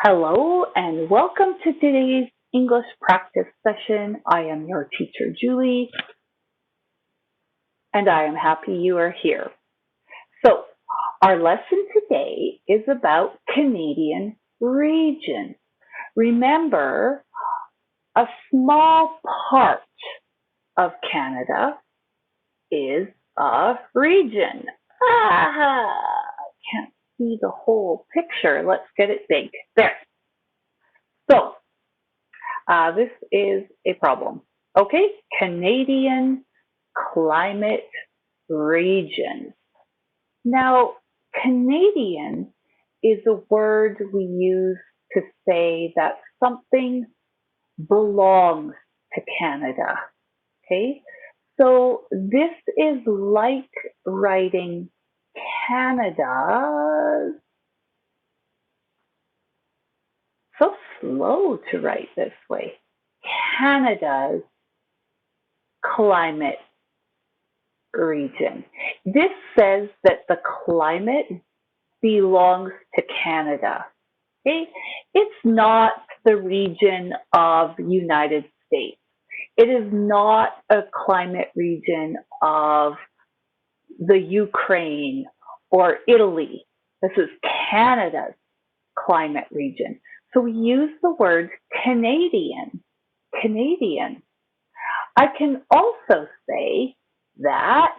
Hello and welcome to today's English practice session. I am your teacher, Julie, and I am happy you are here. So, our lesson today is about Canadian regions. Remember, a small part of Canada is a region. Can't see the whole picture. Let's get it big. There. So, this is a problem. Okay, Canadian climate regions. Now, Canadian is a word we use to say that something belongs to Canada. Okay, so this is like writing Canada. So slow to write this way. Canada's climate region. This says that the climate belongs to Canada. Okay? It's not the region of the United States. It is not a climate region of the Ukraine or Italy. This is Canada's climate region. So we use the word Canadian. Canadian. I can also say that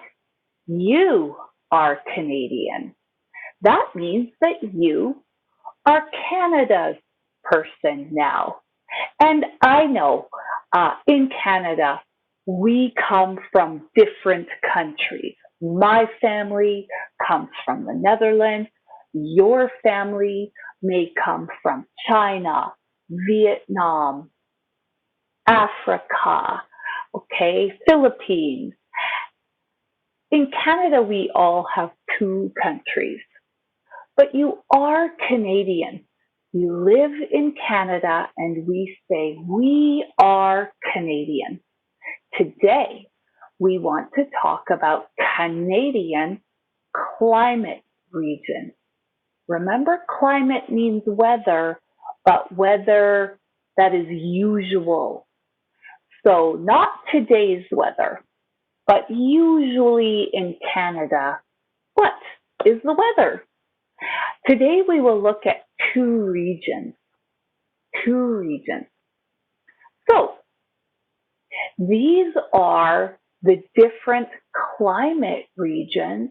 you are Canadian. That means that you are Canada's person now. And I know in Canada, we come from different countries. My family comes from the Netherlands. Your family may come from China, Vietnam, Africa, okay, Philippines. In Canada, we all have two countries, but you are Canadian. You live in Canada, and we say we are Canadian. Today, we want to talk about Canadian climate region. Remember, climate means weather, but weather that is usual. So not today's weather, but usually in Canada, what is the weather? Today we will look at two regions. Two regions. So these are the different climate regions,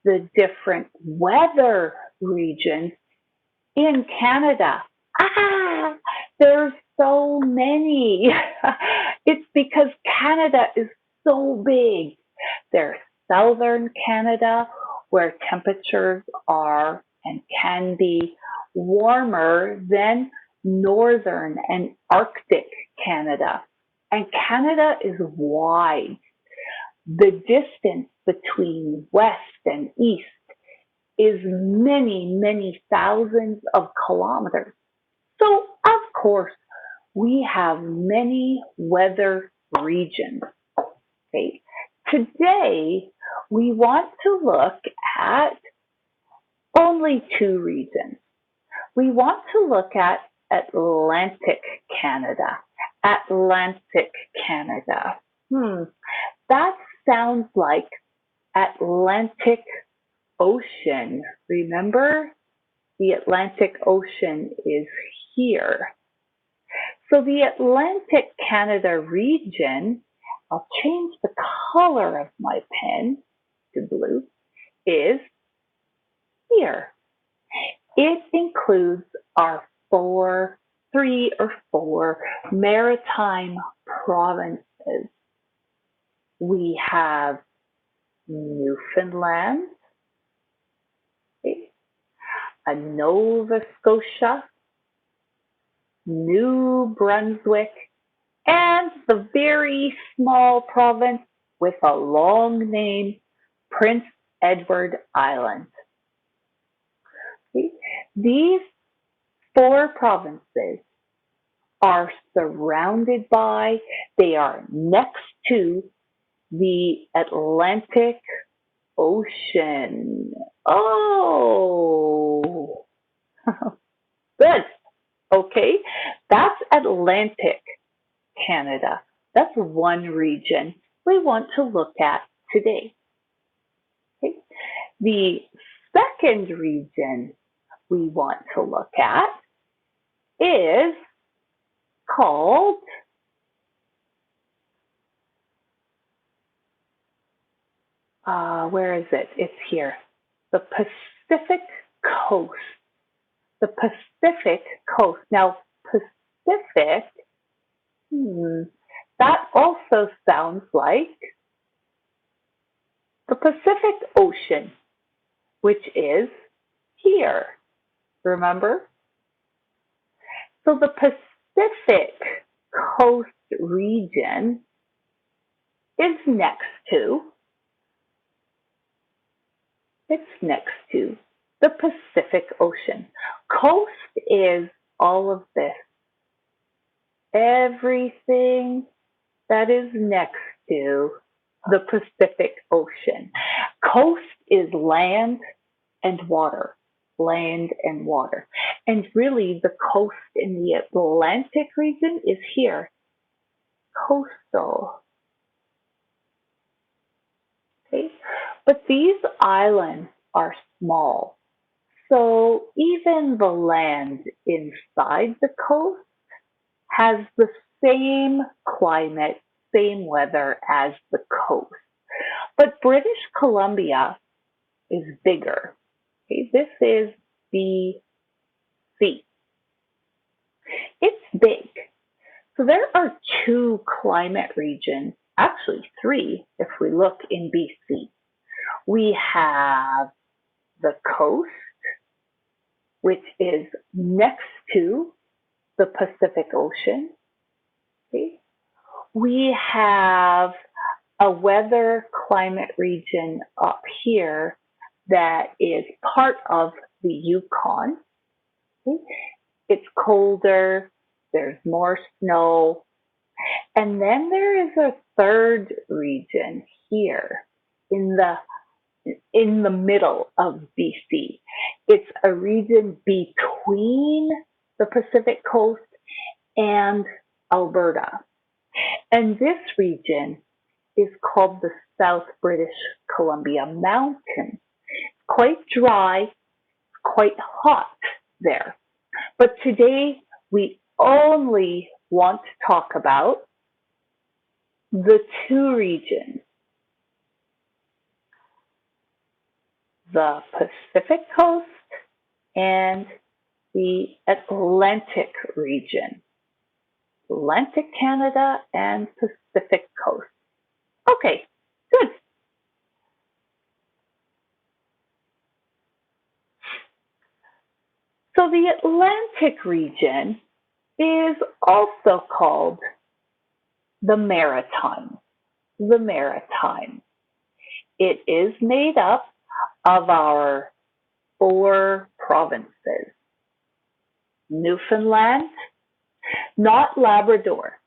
the different weather regions in Canada. There's so many. It's because Canada is so big. There's southern Canada, where temperatures are and can be warmer than northern and Arctic Canada. And Canada is wide. The distance between west and east is many, many thousands of kilometers. So, of course, we have many weather regions. Okay. Today, we want to look at only two regions. We want to look at Atlantic Canada. Atlantic Canada. That sounds like Atlantic Ocean. Remember? The Atlantic Ocean is here. So the Atlantic Canada region, I'll change the color of my pen to blue, is here. It includes our three or four maritime provinces. We have Newfoundland, Nova Scotia, New Brunswick, and the very small province with a long name, Prince Edward Island. These four provinces are surrounded by, they are next to the Atlantic Ocean. Oh, good. Okay, that's Atlantic Canada. That's one region we want to look at today. Okay. The second region we want to look at is called where is it? It's here. The Pacific Coast. The Pacific Coast. Now, Pacific, that also sounds like the Pacific Ocean, which is here. Remember? So the Pacific Coast region is next to the Pacific Ocean. Coast is all of this. Everything that is next to the Pacific Ocean. Coast is land and water. Land and water. And really, the coast in the Atlantic region is here. Coastal. Okay? But these islands are small. So even the land inside the coast has the same climate, same weather as the coast. But British Columbia is bigger. Okay, this is BC. It's big. So there are two climate regions, actually three if we look in BC. We have the coast, which is next to the Pacific Ocean. Okay. We have a weather climate region up here that is part of the Yukon. Okay. It's colder, there's more snow, and then there is a third region here in the middle of BC. It's a region between the Pacific Coast and Alberta. And this region is called the South British Columbia Mountains. Quite dry, quite hot there. But today we only want to talk about the two regions, the Pacific Coast and the Atlantic region. Atlantic Canada and Pacific Coast. Okay, good. So the Atlantic region is also called the Maritimes. The Maritimes. It is made up of our 4 provinces. Newfoundland, not Labrador.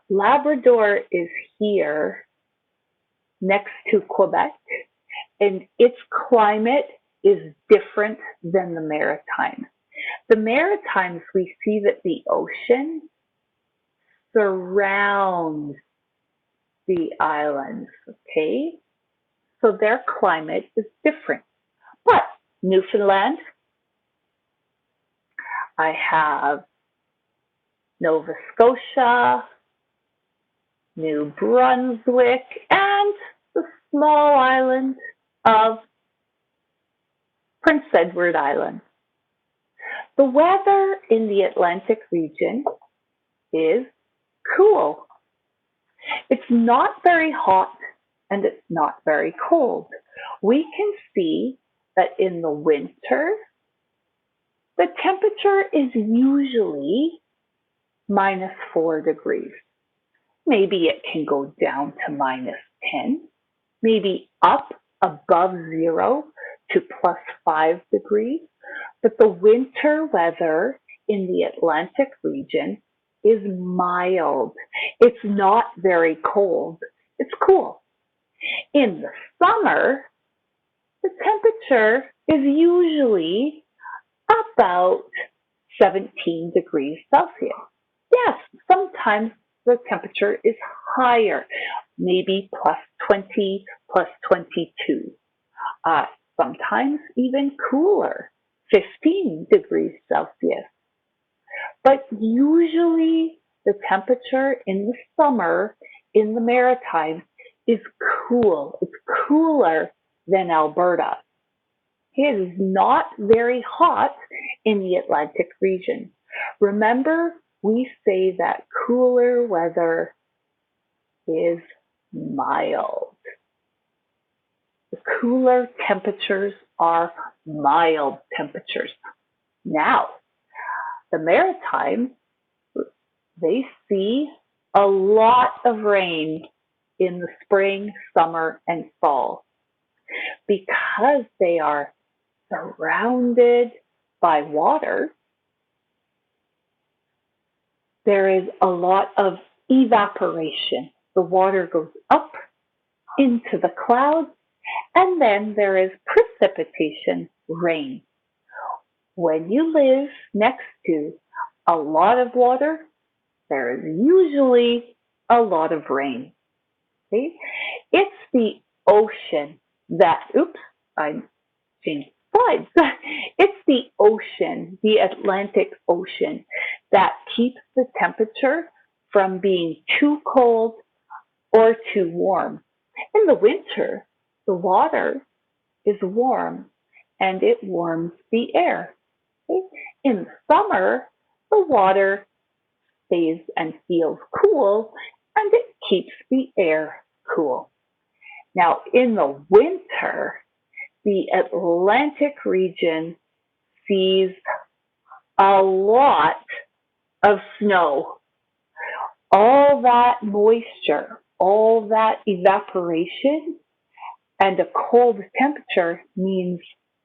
Labrador is here next to Quebec, and its climate is different than the Maritimes. The Maritimes, we see that the ocean surrounds the islands, okay? So their climate is different. But Newfoundland, I have Nova Scotia, New Brunswick, and the small island of Prince Edward Island. The weather in the Atlantic region is cool. It's not very hot and it's not very cold. We can see that in the winter, the temperature is usually -4 degrees. Maybe it can go down to -10, maybe up above 0 to +5 degrees. But the winter weather in the Atlantic region is mild. It's not very cold. It's cool. In the summer, the temperature is usually about 17 degrees Celsius. Yes, sometimes the temperature is higher, maybe plus 20, plus 22. Uh, Sometimes even cooler, 15 degrees Celsius. But usually the temperature in the summer in the Maritimes is cool. It's cooler than Alberta. It is not very hot in the Atlantic region. Remember, we say that cooler weather is mild. The cooler temperatures are mild temperatures. Now, the Maritimes, they see a lot of rain in the spring, summer, and fall because they are surrounded by water. There is a lot of evaporation. The water goes up into the clouds, and then there is precipitation, rain. When you live next to a lot of water, there is usually a lot of rain. Okay? It's the ocean that, oops, I changed slides. It's the ocean, the Atlantic Ocean, that keeps the temperature from being too cold or too warm. In the winter, the water is warm and it warms the air. Okay? In summer, the water stays and feels cool and it keeps the air cool. Now, in the winter, the Atlantic region sees a lot of snow. All that moisture, all that evaporation, and a cold temperature means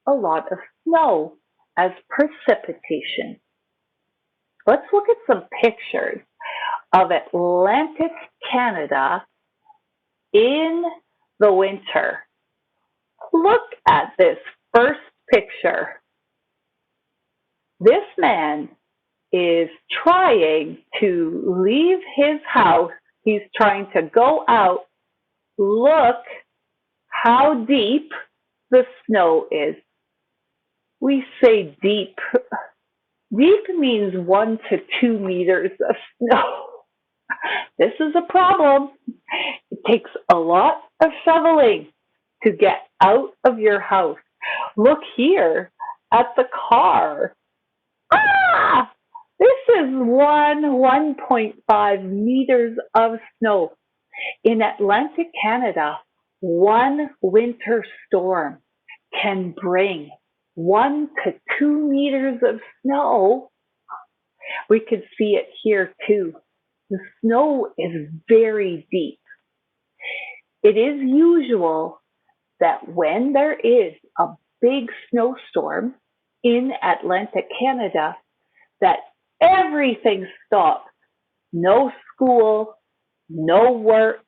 a lot of snow as precipitation. Let's look at some pictures of Atlantic Canada in the winter. Look at this first picture. This man is trying to leave his house. He's trying to go out. Look how deep the snow is. We say deep. Deep means 1 to 2 meters of snow. This is a problem. It takes a lot of shoveling to get out of your house. Look here at the car. Ah! This is 1.5 meters of snow. In Atlantic Canada, one winter storm can bring 1 to 2 meters of snow. We could see it here too. The snow is very deep. It is usual that when there is a big snowstorm in Atlantic Canada, that everything stops. No school, no work,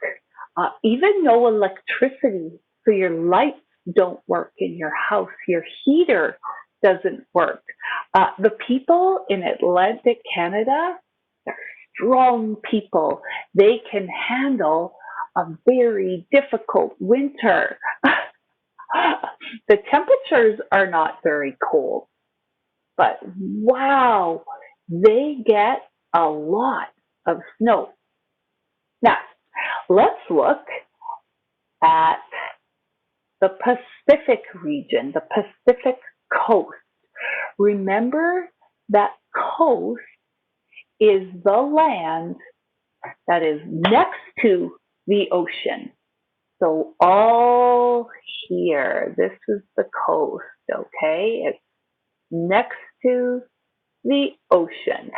even no electricity. So your lights don't work in your house. Your heater doesn't work. The people in Atlantic Canada, they're strong people. They can handle a very difficult winter. The temperatures are not very cold, but wow, they get a lot of snow. Now, let's look at the Pacific region, the Pacific coast. Remember that coast is the land that is next to the ocean. So all here, this is the coast, okay? It's next to the ocean.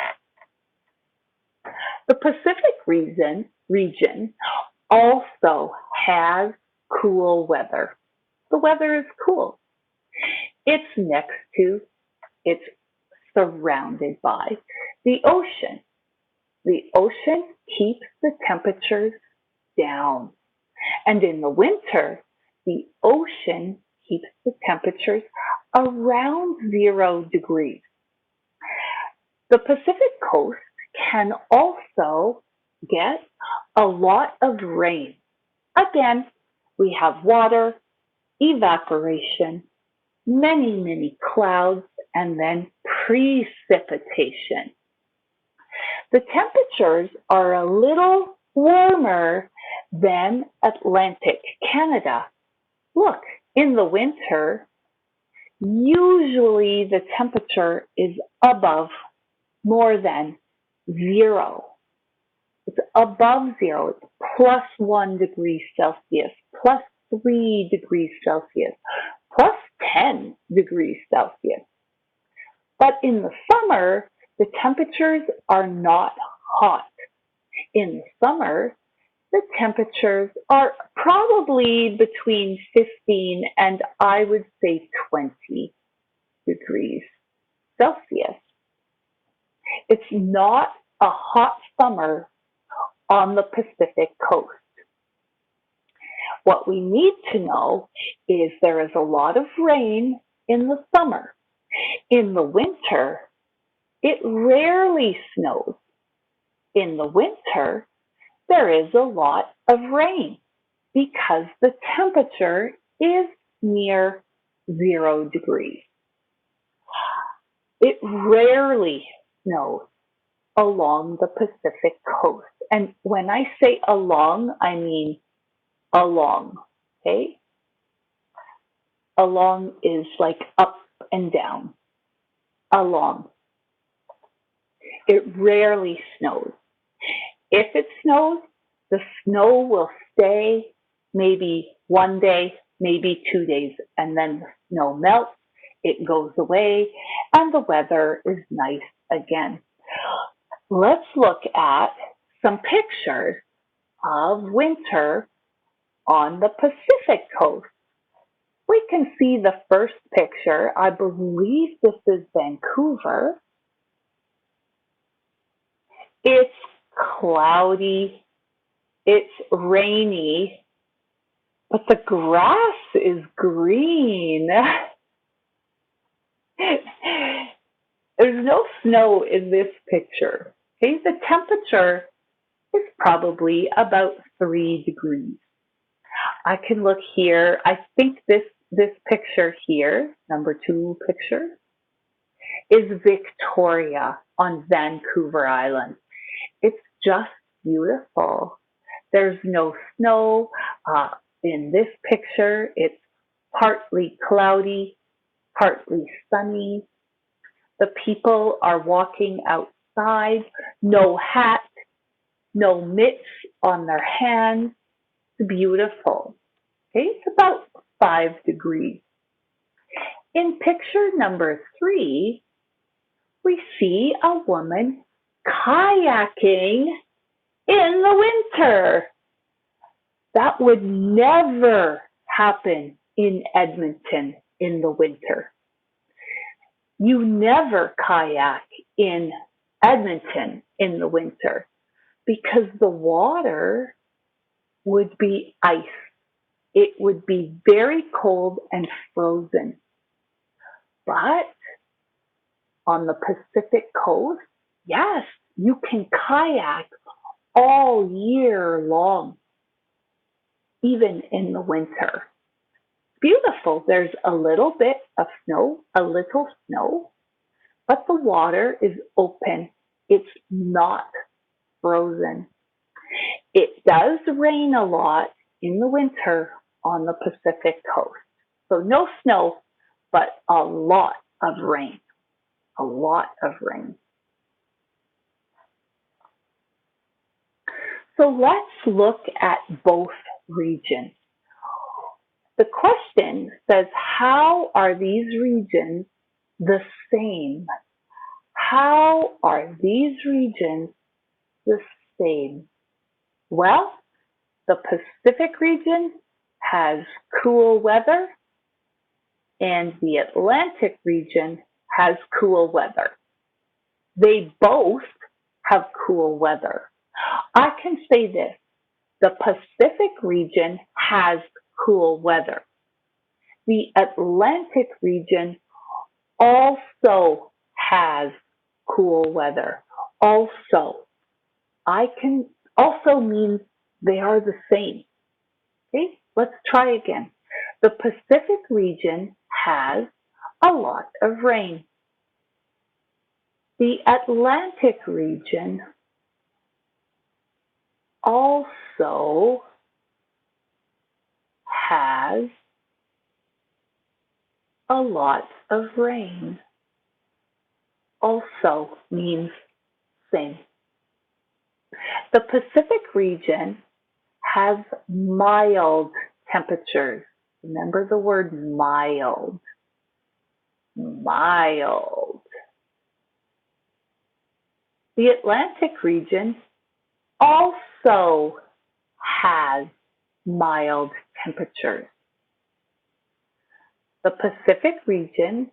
The Pacific region also has cool weather. The weather is cool. It's next to, it's surrounded by the ocean. The ocean keeps the temperatures down. And in the winter, the ocean keeps the temperatures around 0 degrees. The Pacific coast can also get a lot of rain. Again, we have water, evaporation, many clouds, and then precipitation. The temperatures are a little warmer than Atlantic Canada. Look, in the winter, usually the temperature is above more than zero. It's above zero. It's +1 degree Celsius, +3 degrees Celsius, +10 degrees Celsius. But in the summer, the temperatures are not hot. In the summer, the temperatures are probably between 15 and I would say 20 degrees Celsius. It's not a hot summer on the Pacific coast. What we need to know is there is a lot of rain in the summer. In the winter, it rarely snows. In the winter, there is a lot of rain because the temperature is near 0 degrees. It rarely snows along the Pacific coast. And when I say along, I mean along, okay? Along is like up and down, along. It rarely snows. If it snows, the snow will stay maybe 1 day, maybe 2 days, and then the snow melts, it goes away, and the weather is nice again. Let's look at some pictures of winter on the Pacific coast. We can see the first picture. I believe this is Vancouver. It's cloudy, it's rainy, but the grass is green. There's no snow in this picture. Okay, the temperature is probably about 3 degrees. I can look here. I think this picture here, number 2 picture, is Victoria on Vancouver Island. It's just beautiful. There's no snow. In this picture, it's partly cloudy, partly sunny. The people are walking outside, no hat, no mitts on their hands. It's beautiful. Okay, it's about 5 degrees. In picture number 3, we see a woman kayaking in the winter. That would never happen in Edmonton in the winter. You never kayak in Edmonton in the winter because the water would be ice. It would be very cold and frozen. But on the Pacific coast, yes, you can kayak all year long, even in the winter. Beautiful. There's a little bit of snow, a little snow, but the water is open. It's not frozen. It does rain a lot in the winter on the Pacific coast. So no snow, but a lot of rain. A lot of rain. So let's look at both regions. The question says, how are these regions the same? How are these regions the same? Well, the Pacific region has cool weather and the Atlantic region has cool weather. They both have cool weather. I can say this, the Pacific region has cool weather. The Atlantic region also has cool weather. Also, I can also means they are the same. Okay, let's try again. The Pacific region has a lot of rain. The Atlantic region also has a lot of rain. Also means same. The Pacific region has mild temperatures. Remember the word mild. Mild. The Atlantic region also has mild temperatures. The Pacific region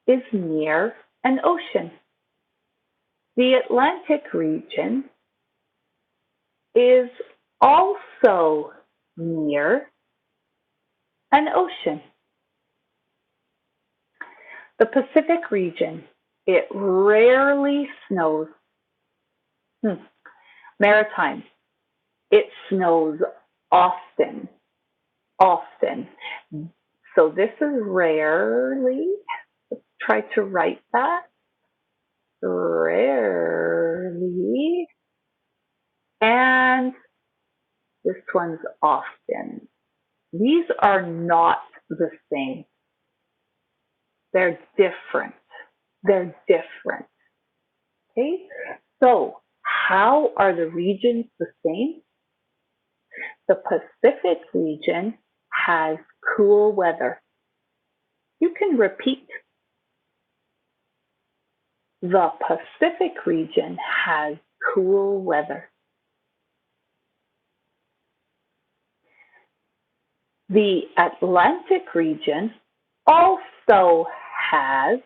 is near an ocean. The Atlantic region is also near an ocean. The Pacific region, it rarely snows. Maritime, it snows often. Often. So this is rarely. Let's try to write that. Rarely. And this one's often. These are not the same. They're different. They're different. Okay? So, how are the regions the same? The Pacific region has cool weather. You can repeat. The Pacific region has cool weather. The Atlantic region also has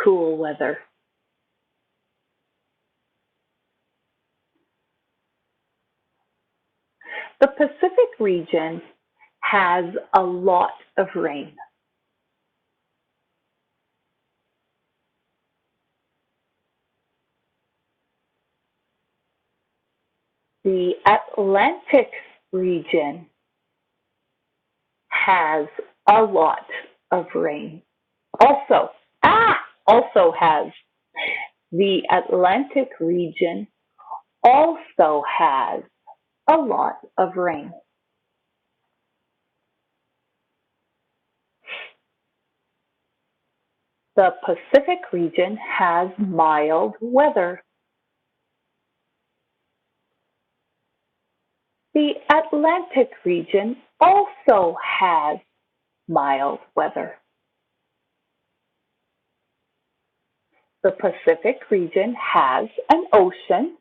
cool weather. The Pacific region has a lot of rain. The Atlantic region has a lot of rain. Also, also has. The Atlantic region also has a lot of rain. The Pacific region has mild weather. The Atlantic region also has mild weather. The Pacific region has an ocean.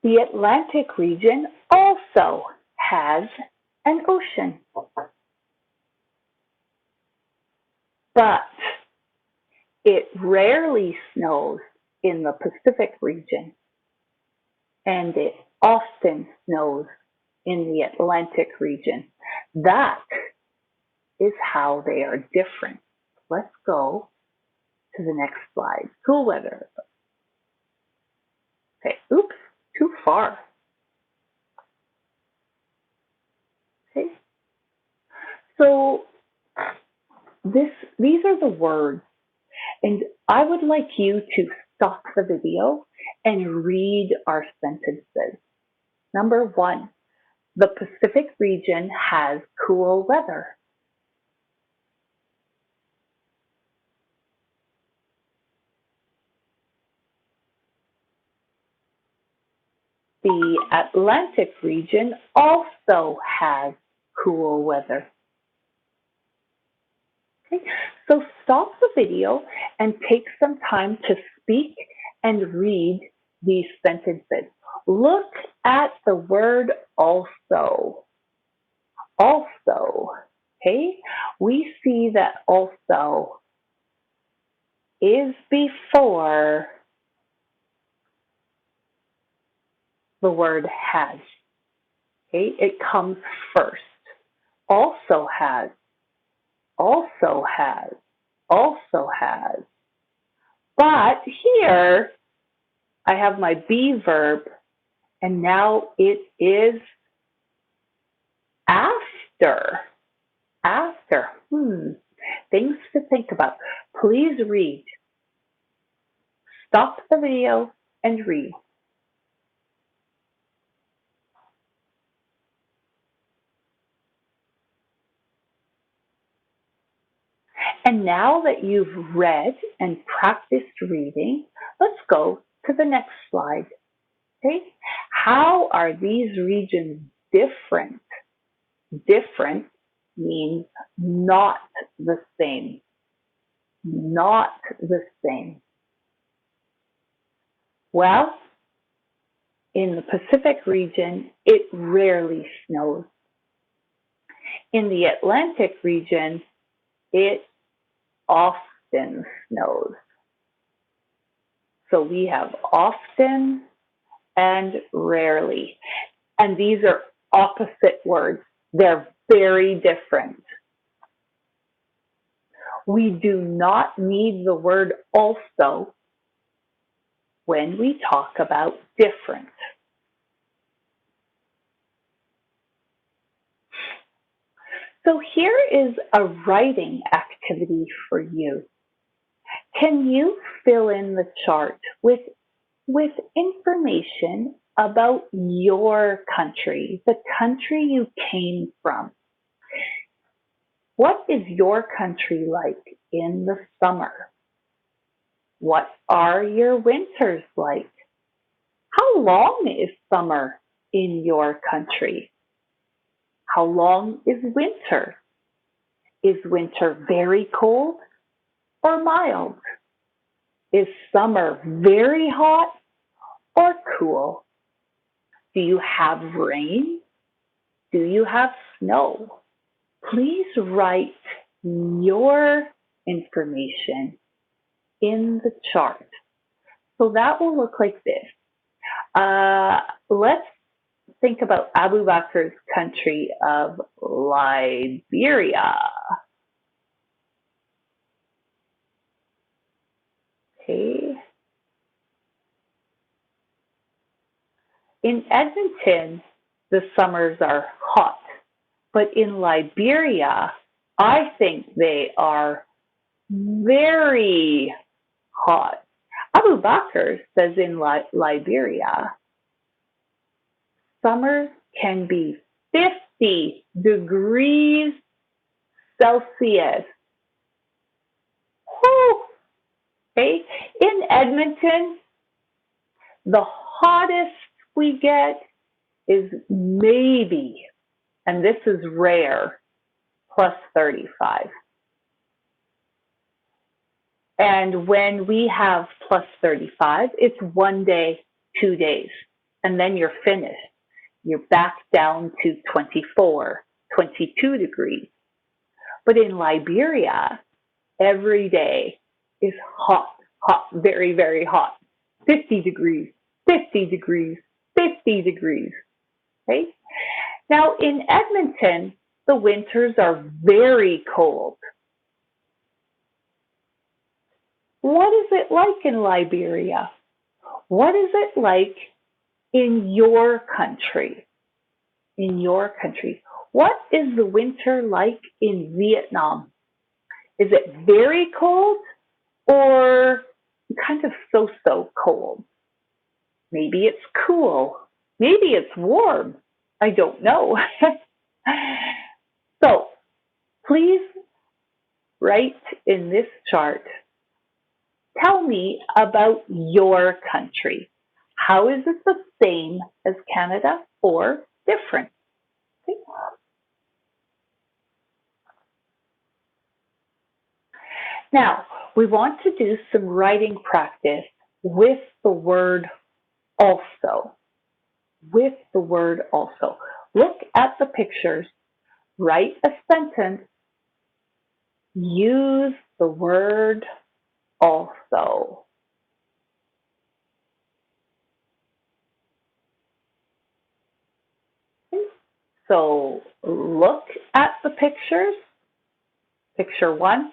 The Atlantic region also has an ocean. But it rarely snows in the Pacific region, and it often snows in the Atlantic region. That is how they are different. Let's go to the next slide. Cool weather. Okay, oops, too far. Okay, so these are the words, and I would like you to stop the video and read our sentences. Number one, the Pacific region has cool weather. The Atlantic region also has cool weather. Okay, so stop the video and take some time to speak and read these sentences. Look at the word also. Also, okay? We see that also is before the word has. Okay, it comes first. Also has. also has. But here I have my be verb, and now it is after. After. Things to think about. Please read. Stop the video and read. And now that you've read and practiced reading, let's go to the next slide. Okay? How are these regions different? Different means not the same. Not the same. Well, in the Pacific region, it rarely snows. In the Atlantic region, it often snows. So we have often and rarely. And these are opposite words. They're very different. We do not need the word also when we talk about different. So here is a writing activity for you. Can you fill in the chart with information about your country, the country you came from? What is your country like in the summer? What are your winters like? How long is summer in your country? How long is winter? Is winter very cold or mild? Is summer very hot or cool? Do you have rain? Do you have snow? Please write your information in the chart. So that will look like this. Let's think about Abu Bakr's country of Liberia. Okay. In Edmonton, the summers are hot, but in Liberia, I think they are very hot. Abu Bakr says in Liberia, summer can be 50 degrees Celsius. Whew. Okay. In Edmonton, the hottest we get is maybe, and this is rare, plus 35. And when we have plus 35, it's 1 day, 2 days, and then you're finished. You're back down to 24, 22 degrees. But in Liberia, every day is hot, hot, very, very hot. 50 degrees, 50 degrees, 50 degrees. Okay? Now in Edmonton, the winters are very cold. What is it like in Liberia? What is it like in your country? In your country. What is the winter like in Vietnam? Is it very cold or kind of so-so cold? Maybe it's cool. Maybe it's warm. I don't know. So please write in this chart. Tell me about your country. How is it the same as Canada or different? Okay. Now, we want to do some writing practice with the word also. With the word also. Look at the pictures. Write a sentence. Use the word also. So look at the pictures Picture 1,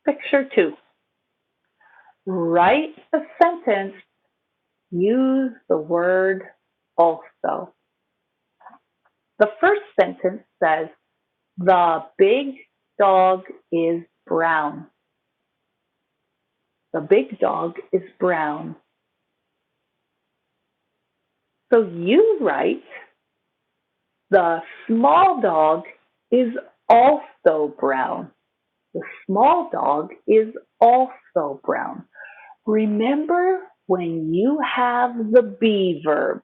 picture 2. Write a sentence, use the word also. The first sentence says, the big dog is brown. The big dog is brown. So you write, the small dog is also brown. The small dog is also brown. Remember when you have the be verb,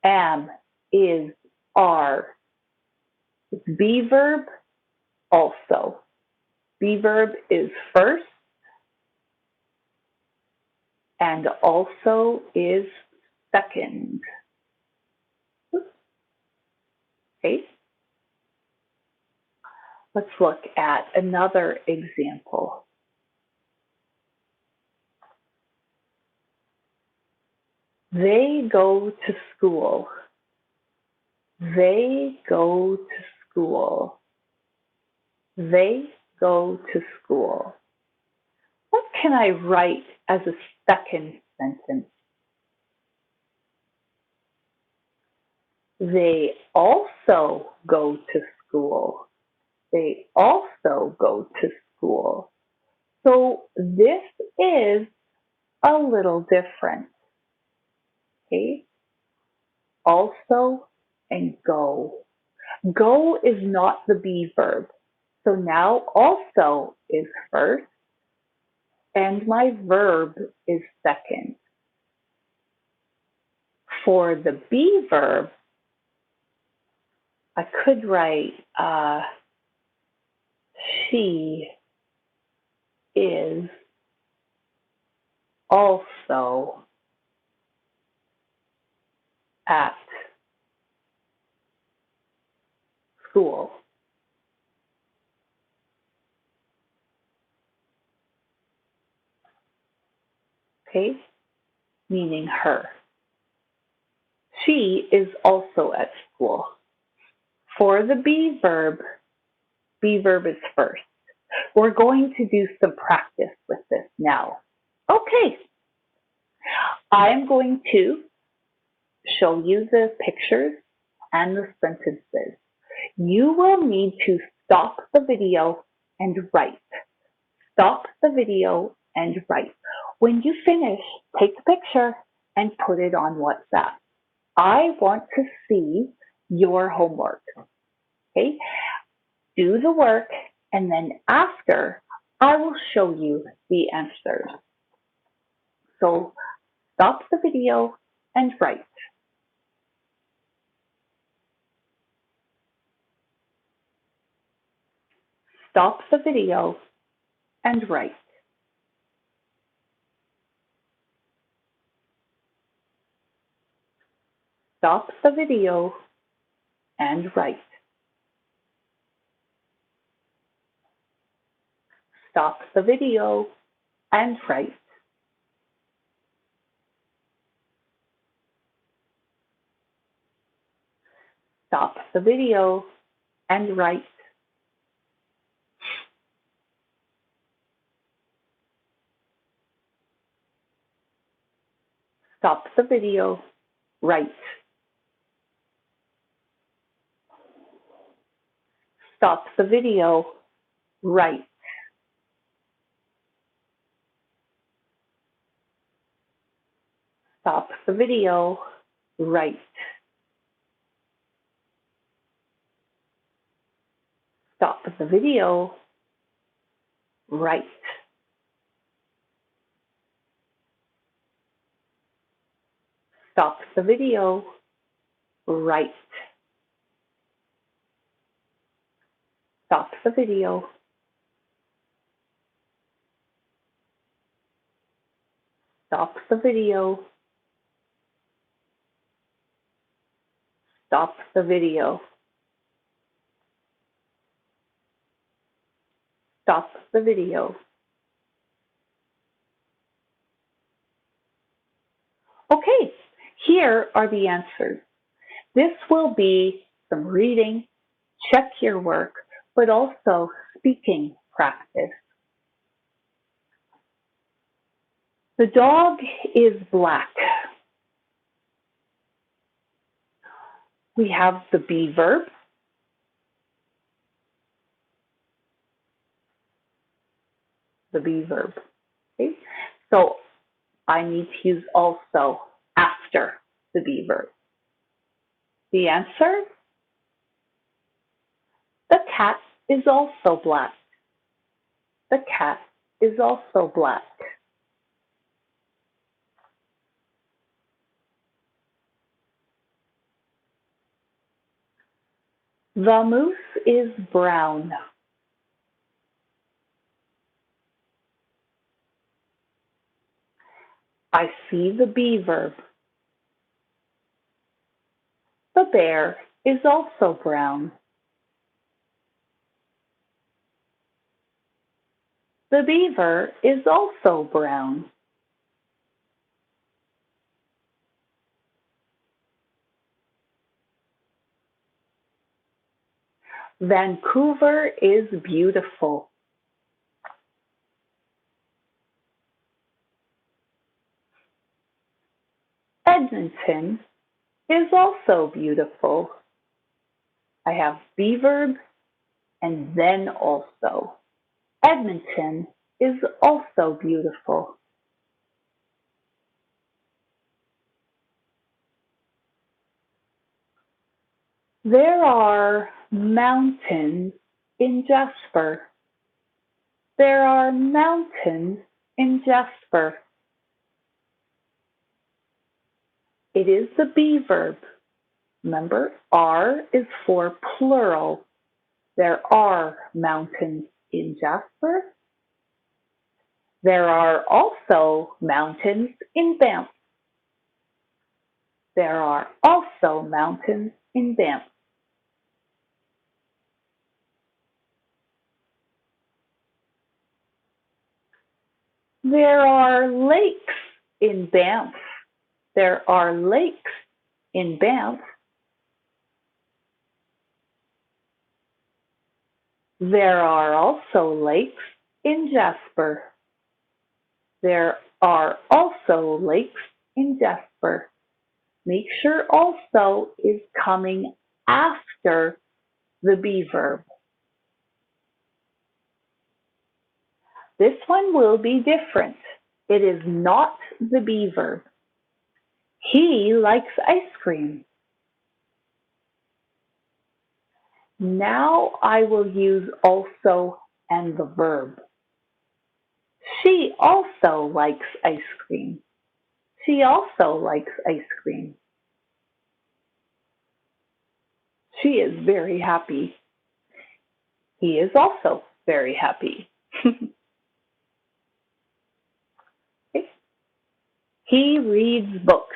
am, is, are. It's be verb also. Be verb is first and also is second. Okay. Let's look at another example. They go to school. They go to school. They go to school. What can I write as a second sentence? They also go to school. They also go to school. So this is a little different. Okay? Also and go. Go is not the be verb. So now also is first and my verb is second. For the be verb, I could write she is also at school. Okay, meaning her. She is also at school. For the be verb is first. We're going to do some practice with this now. Okay, I'm going to show you the pictures and the sentences. You will need to stop the video and write. Stop the video and write. When you finish, take a picture and put it on WhatsApp. I want to see your homework. Okay? Do the work, and then after, I will show you the answers. So stop the video and write. Stop the video and write. Stop the video and write. Stop the video and write. Stop the video and write. Stop the video, write. Stop the video, write. Stop the video, write. Stop the video, write. Stop the video, write. Stop the video. Stop the video. Stop the video. Stop the video. Okay, here are the answers. This will be some reading, check your work, but also speaking practice. The dog is black. We have the be verb. The be verb. Okay? So I need to use also after the be verb. The answer? The cat is also black. The cat is also black. The moose is brown. I see the be verb. The bear is also brown. The beaver is also brown. Vancouver is beautiful. Edmonton is also beautiful. I have be verb and then also. Edmonton is also beautiful. There are mountains in Jasper. There are mountains in Jasper. It is the be verb. Remember, are is for plural. There are mountains in Jasper. There are also mountains in Banff. There are also mountains in Banff. There are lakes in Banff. There are lakes in Banff. There are also lakes in Jasper. There are also lakes in Jasper. Make sure also is coming after the be verb. This one will be different. It is not the be verb. He likes ice cream. Now I will use also and the verb. She also likes ice cream. She also likes ice cream. She is very happy. He is also very happy. Okay. He reads books.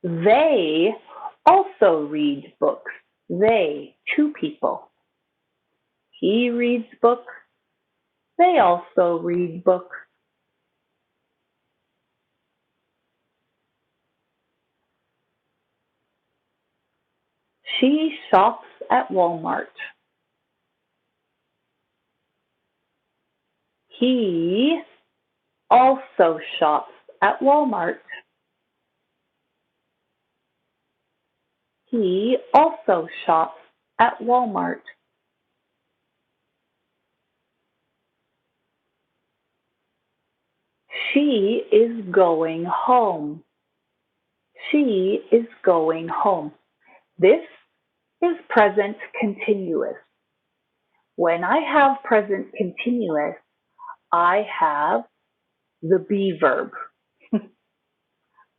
They also read books. They, two people. He reads books. They also read books. She shops at Walmart. He also shops at Walmart. He also shops at Walmart. She is going home. She is going home. This is present continuous. When I have present continuous, I have the be verb.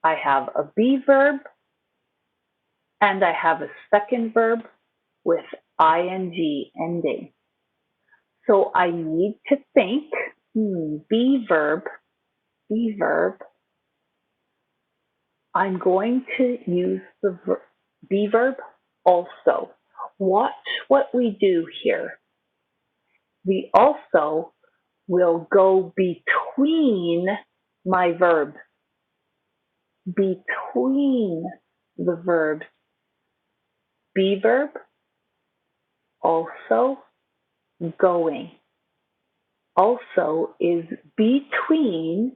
I have a be verb and I have a second verb with ing ending. So I need to think, be verb. I'm going to use the be verb also. Watch what we do here. The also will go between my verbs. Between the verbs. be verb, also, going. Also is between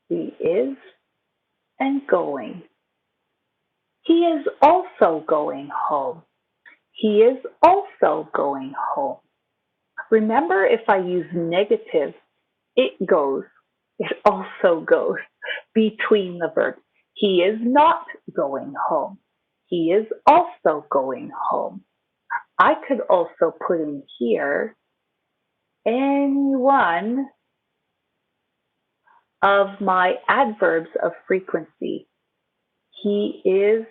the is and going. He is also going home. He is also going home. Remember, if I use negative, it also goes between the verbs. He is not going home. He is also going home. I could also put in here any one of my adverbs of frequency. He is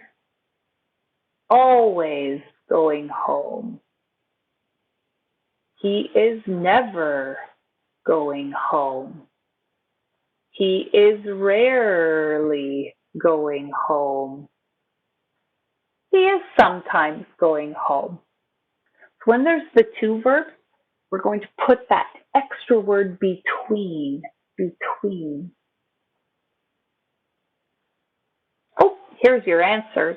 always going home. He is never going home. He is rarely going home. He is sometimes going home. So when there's the two verbs, we're going to put that extra word between. Between. Oh, here's your answers.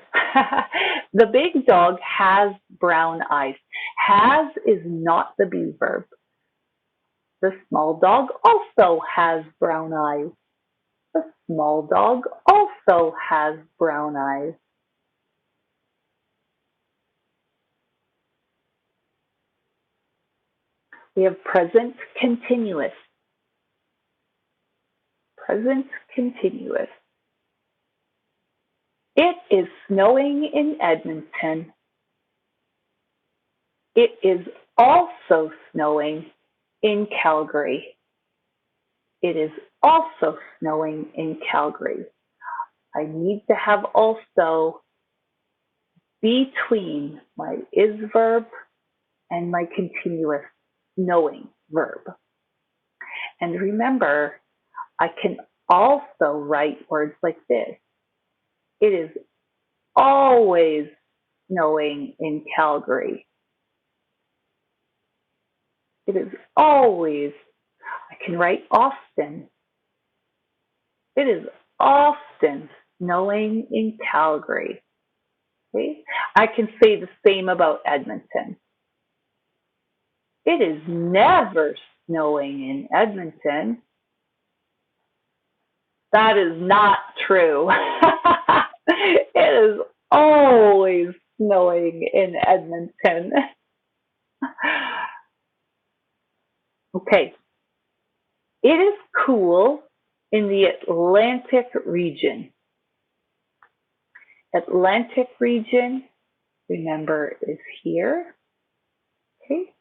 The big dog has brown eyes. Has is not the be verb. The small dog also has brown eyes. The small dog also has brown eyes. We have present continuous. Present continuous. It is snowing in Edmonton. It is also snowing in Calgary. It is also snowing in Calgary. I need to have also between my is verb and my continuous knowing verb. And remember, I can also write words like this. It is always snowing in Calgary. It is always. I can write often. It is often snowing in Calgary. Okay? I can say the same about Edmonton. It is never snowing in Edmonton. That is not true. It is always snowing in Edmonton. Okay. It is cool in the Atlantic region. Atlantic region, remember, is here. Okay.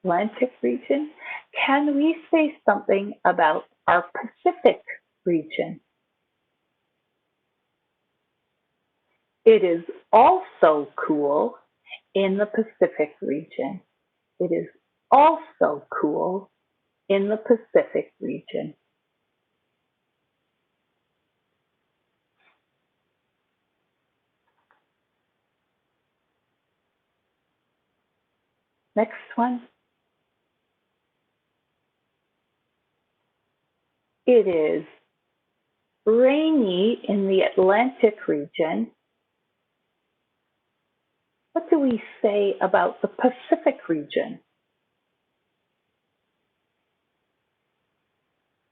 Atlantic region. Can we say something about our Pacific region? It is also cool in the Pacific region. It is also cool in the Pacific region. Next one. It is rainy in the Atlantic region. What do we say about the Pacific region?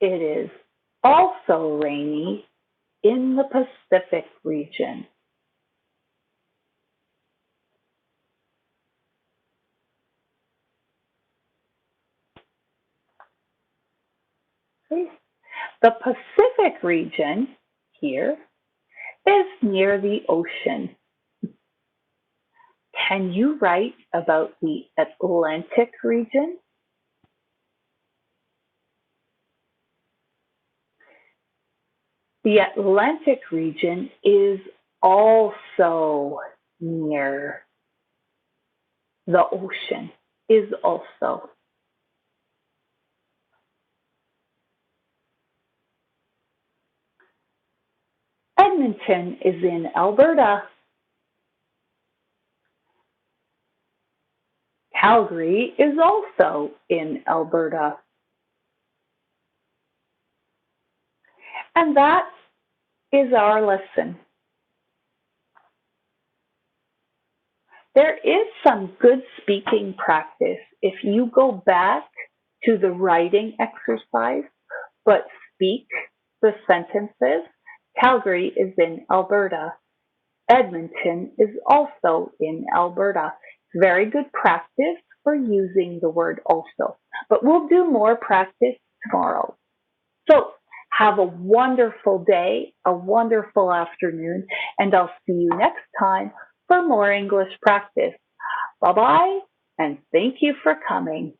It is also rainy in the Pacific region. Okay. The Pacific region here is near the ocean. Can you write about the Atlantic region? The Atlantic region is also near the ocean, is also. Edmonton is in Alberta. Calgary is also in Alberta. And that is our lesson. There is some good speaking practice if you go back to the writing exercise, but speak the sentences. Calgary is in Alberta. Edmonton is also in Alberta. Very good practice for using the word also. But we'll do more practice tomorrow. So have a wonderful day, a wonderful afternoon, and I'll see you next time for more English practice. Bye bye, and thank you for coming.